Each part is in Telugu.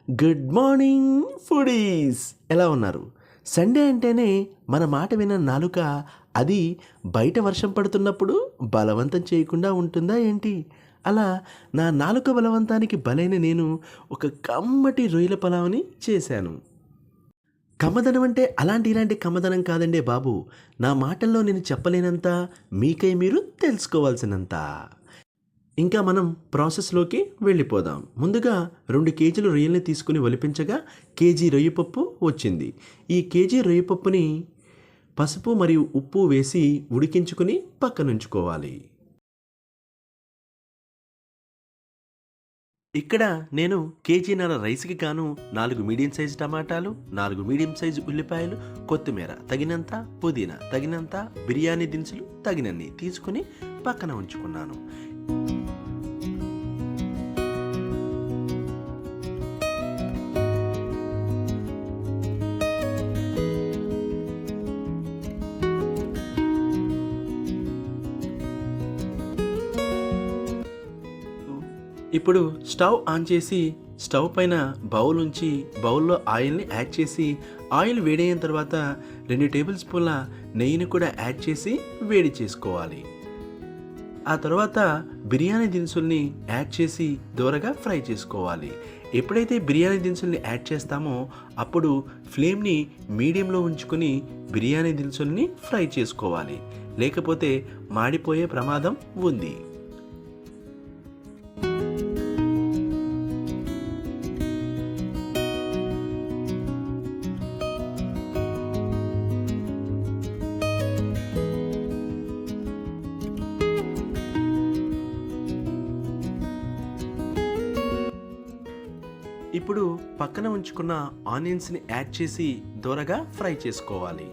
గుడ్ మార్నింగ్ ఫుడీస్, ఎలా ఉన్నారు? సండే అంటేనే మన మాట విన్న నాలుక అది బయట వర్షం పడుతున్నప్పుడు బలవంతం చేయకుండా ఉంటుందా ఏంటి? అలా నా నాలుక బలవంతానికి బలైన నేను ఒక కమ్మటి రొయ్యల పలావ్ని చేశాను. కమ్మదనం అంటే అలాంటి ఇలాంటి కమ్మదనం కాదండే బాబు. నా మాటల్లో నేను చెప్పలేనంత, మీకై మీరు తెలుసుకోవాల్సినంత. ఇంకా మనం ప్రాసెస్లోకి వెళ్ళిపోదాం. ముందుగా 2 కేజీలు రొయ్యల్ని తీసుకుని ఒలిపించగా కేజీ రొయ్యపప్పు వచ్చింది. ఈ కేజీ రొయ్యపప్పుని పసుపు మరియు ఉప్పు వేసి ఉడికించుకుని పక్కనుంచుకోవాలి. ఇక్కడ నేను కేజీన్నర రైస్కి గాను 4 మీడియం సైజు టమాటాలు, 4 మీడియం సైజు ఉల్లిపాయలు, కొత్తిమీర తగినంత, పుదీనా తగినంత, బిర్యానీ దినుసులు తగినన్ని తీసుకుని పక్కన ఉంచుకున్నాను. ఇప్పుడు స్టవ్ ఆన్ చేసి స్టవ్ పైన బౌల్ ఉంచి బౌల్లో ఆయిల్ని యాడ్ చేసి ఆయిల్ వేడైన తర్వాత 2 టేబుల్ స్పూన్ల నెయ్యిని కూడా యాడ్ చేసి వేడి చేసుకోవాలి. ఆ తర్వాత బిర్యానీ దినుసుల్ని యాడ్ చేసి దోరగా ఫ్రై చేసుకోవాలి. ఎప్పుడైతే బిర్యానీ దినుసుల్ని యాడ్ చేస్తామో అప్పుడు ఫ్లేమ్ని మీడియంలో ఉంచుకొని బిర్యానీ దినుసుల్ని ఫ్రై చేసుకోవాలి, లేకపోతే మాడిపోయే ప్రమాదం ఉంది. ఇప్పుడు పక్కన ఉంచుకున్న ఆనియన్స్ని యాడ్ చేసి దోరగా ఫ్రై చేసుకోవాలి.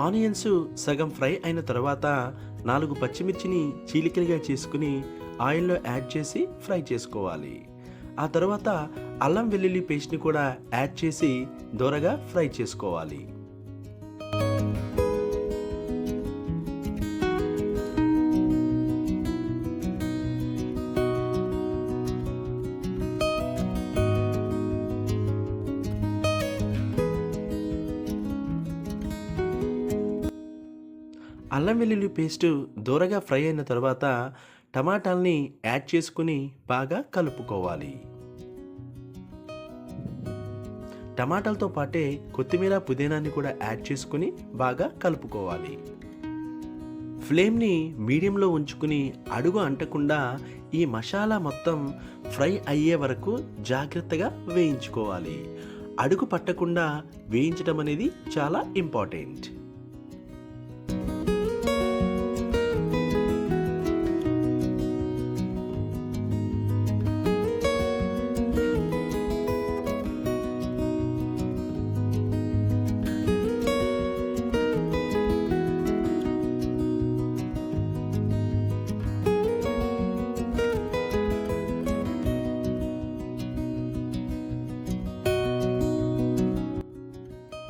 ఆనియన్స్ సగం ఫ్రై అయిన తర్వాత 4 పచ్చిమిర్చిని చీలికలుగా చేసుకుని ఆయిల్లో యాడ్ చేసి ఫ్రై చేసుకోవాలి. ఆ తర్వాత అల్లం వెల్లుల్లి పేస్ట్ని కూడా యాడ్ చేసి దోరగా ఫ్రై చేసుకోవాలి. అల్లం వెల్లుల్లి పేస్టు దూరగా ఫ్రై అయిన తర్వాత టమాటాల్ని యాడ్ చేసుకుని బాగా కలుపుకోవాలి. టమాటాలతో పాటే కొత్తిమీర పుదీనాన్ని కూడా యాడ్ చేసుకుని బాగా కలుపుకోవాలి. ఫ్లేమ్ని మీడియంలో ఉంచుకుని అడుగు అంటకుండా ఈ మసాలా మొత్తం ఫ్రై అయ్యే వరకు జాగ్రత్తగా వేయించుకోవాలి. అడుగు పట్టకుండా వేయించడం అనేది చాలా ఇంపార్టెంట్.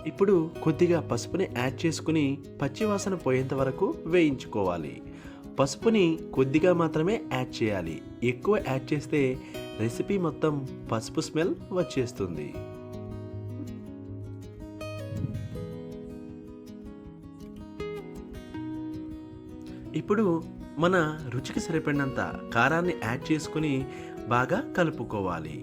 ఇప్పుడు కొద్దిగా పసుపుని యాడ్ చేసుకుని పచ్చివాసన పోయేంత వరకు వేయించుకోవాలి. పసుపుని కొద్దిగా మాత్రమే యాడ్ చేయాలి. ఎక్కువ యాడ్ చేస్తే రెసిపీ మొత్తం పసుపు స్మెల్ వచ్చేస్తుంది. ఇప్పుడు మన రుచికి సరిపడినంత కారాన్ని యాడ్ చేసుకుని బాగా కలుపుకోవాలి.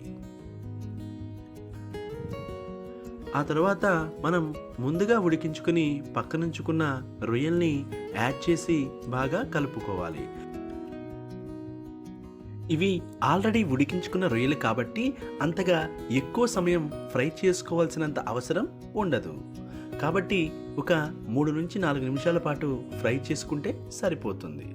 ఆ తర్వాత మనం ముందుగా ఉడికించుకుని పక్కనుంచుకున్న రొయ్యల్ని యాడ్ చేసి బాగా కలుపుకోవాలి. ఇవి ఆల్రెడీ ఉడికించుకున్న రొయ్యలు కాబట్టి అంతగా ఎక్కువ సమయం ఫ్రై చేసుకోవాల్సినంత అవసరం ఉండదు. కాబట్టి ఒక 3 నుంచి 4 నిమిషాల పాటు ఫ్రై చేసుకుంటే సరిపోతుంది.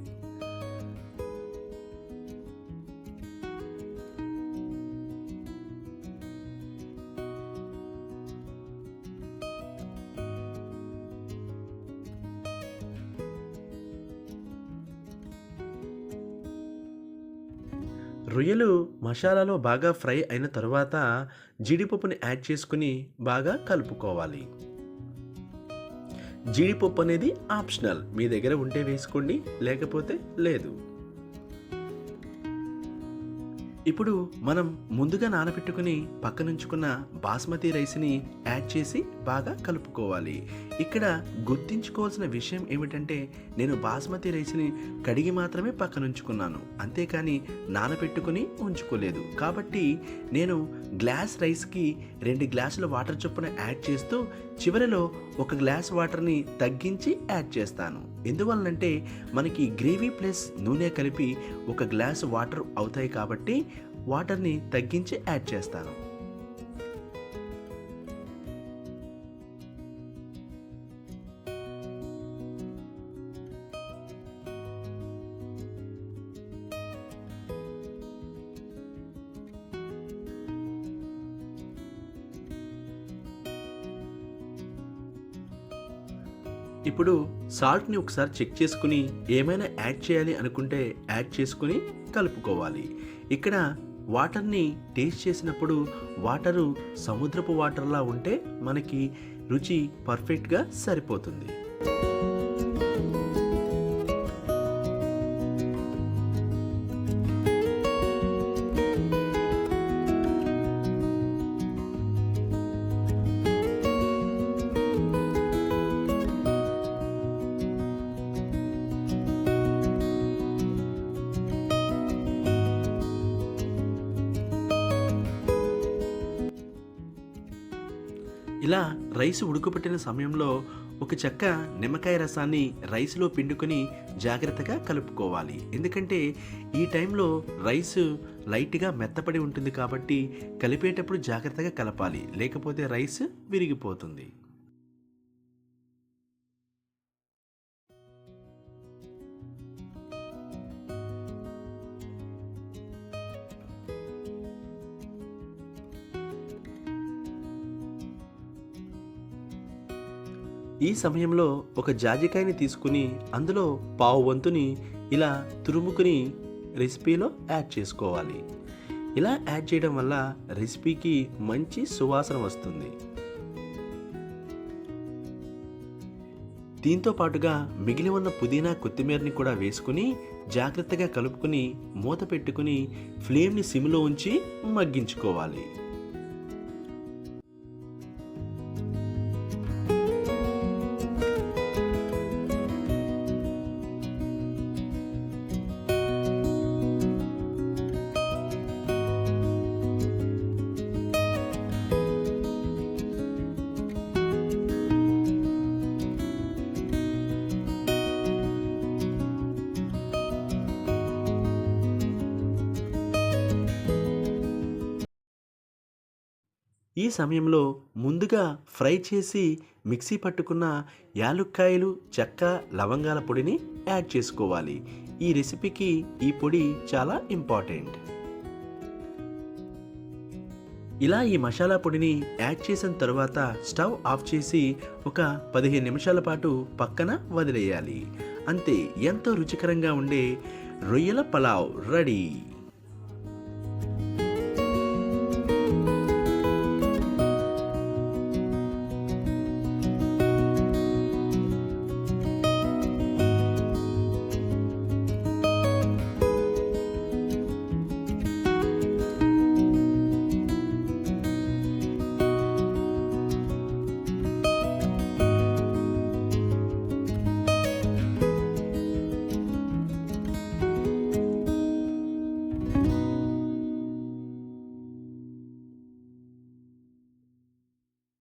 రొయ్యలు మసాలాలో బాగా ఫ్రై అయిన తర్వాత జీడిపప్పుని యాడ్ చేసుకుని బాగా కలుపుకోవాలి. జీడిపప్పు అనేది ఆప్షనల్, మీ దగ్గర ఉంటే వేసుకోండి, లేకపోతే లేదు. ఇప్పుడు మనం ముందుగా నానబెట్టుకుని పక్కనుంచుకున్న బాస్మతి రైస్ని యాడ్ చేసి బాగా కలుపుకోవాలి. ఇక్కడ గుర్తించుకోవాల్సిన విషయం ఏమిటంటే, నేను బాస్మతి రైస్ని కడిగి మాత్రమే పక్కనుంచుకున్నాను, అంతేకాని నానబెట్టుకుని ఉంచుకోలేదు. కాబట్టి నేను గ్లాస్ రైస్కి 2 గ్లాసుల వాటర్ చొప్పున యాడ్ చేస్తూ చివరిలో 1 గ్లాస్ వాటర్ని తగ్గించి యాడ్ చేస్తాను. ఎందువలనంటే మనకి గ్రేవీ ప్లస్ నూనె కలిపి 1 గ్లాసు వాటర్ అవుతాయి కాబట్టి వాటర్ని తగ్గించి యాడ్ చేస్తాను. ఇప్పుడు సాల్ట్ని ఒకసారి చెక్ చేసుకుని ఏమైనా యాడ్ చేయాలి అనుకుంటే యాడ్ చేసుకుని కలుపుకోవాలి. ఇక్కడ వాటర్ని టేస్ట్ చేసినప్పుడు వాటరు సముద్రపు వాటర్లా ఉంటే మనకి రుచి పర్ఫెక్ట్గా సరిపోతుంది. ఇలా రైస్ ఉడకబెట్టిన సమయంలో ఒక చెక్క నిమ్మకాయ రసాన్ని రైస్లో పిండుకొని జాగ్రత్తగా కలుపుకోవాలి. ఎందుకంటే ఈ టైంలో రైస్ లైట్గా మెత్తపడి ఉంటుంది కాబట్టి కలిపేటప్పుడు జాగ్రత్తగా కలపాలి, లేకపోతే రైస్ విరిగిపోతుంది. ఈ సమయంలో ఒక జాజికాయని తీసుకుని అందులో పావు వంతుని ఇలా తురుముకుని రెసిపీలో యాడ్ చేసుకోవాలి. ఇలా యాడ్ చేయడం వల్ల రెసిపీకి మంచి సువాసన వస్తుంది. దీంతో పాటుగా మిగిలి ఉన్న పుదీనా కొత్తిమీరని కూడా వేసుకుని జాగ్రత్తగా కలుపుకుని మూత పెట్టుకుని ఫ్లేమ్ని సిమ్లో ఉంచి మగ్గించుకోవాలి. ఈ సమయంలో ముందుగా ఫ్రై చేసి మిక్సీ పట్టుకున్న యాలుక్కాయలు, చెక్క, లవంగాల పొడిని యాడ్ చేసుకోవాలి. ఈ రెసిపీకి ఈ పొడి చాలా ఇంపార్టెంట్. ఇలా ఈ మసాలా పొడిని యాడ్ చేసిన తర్వాత స్టవ్ ఆఫ్ చేసి ఒక 15 నిమిషాల పాటు పక్కన వదిలేయాలి. అంతే, ఎంతో రుచికరంగా ఉండే రొయ్యల పలావ్ రెడీ.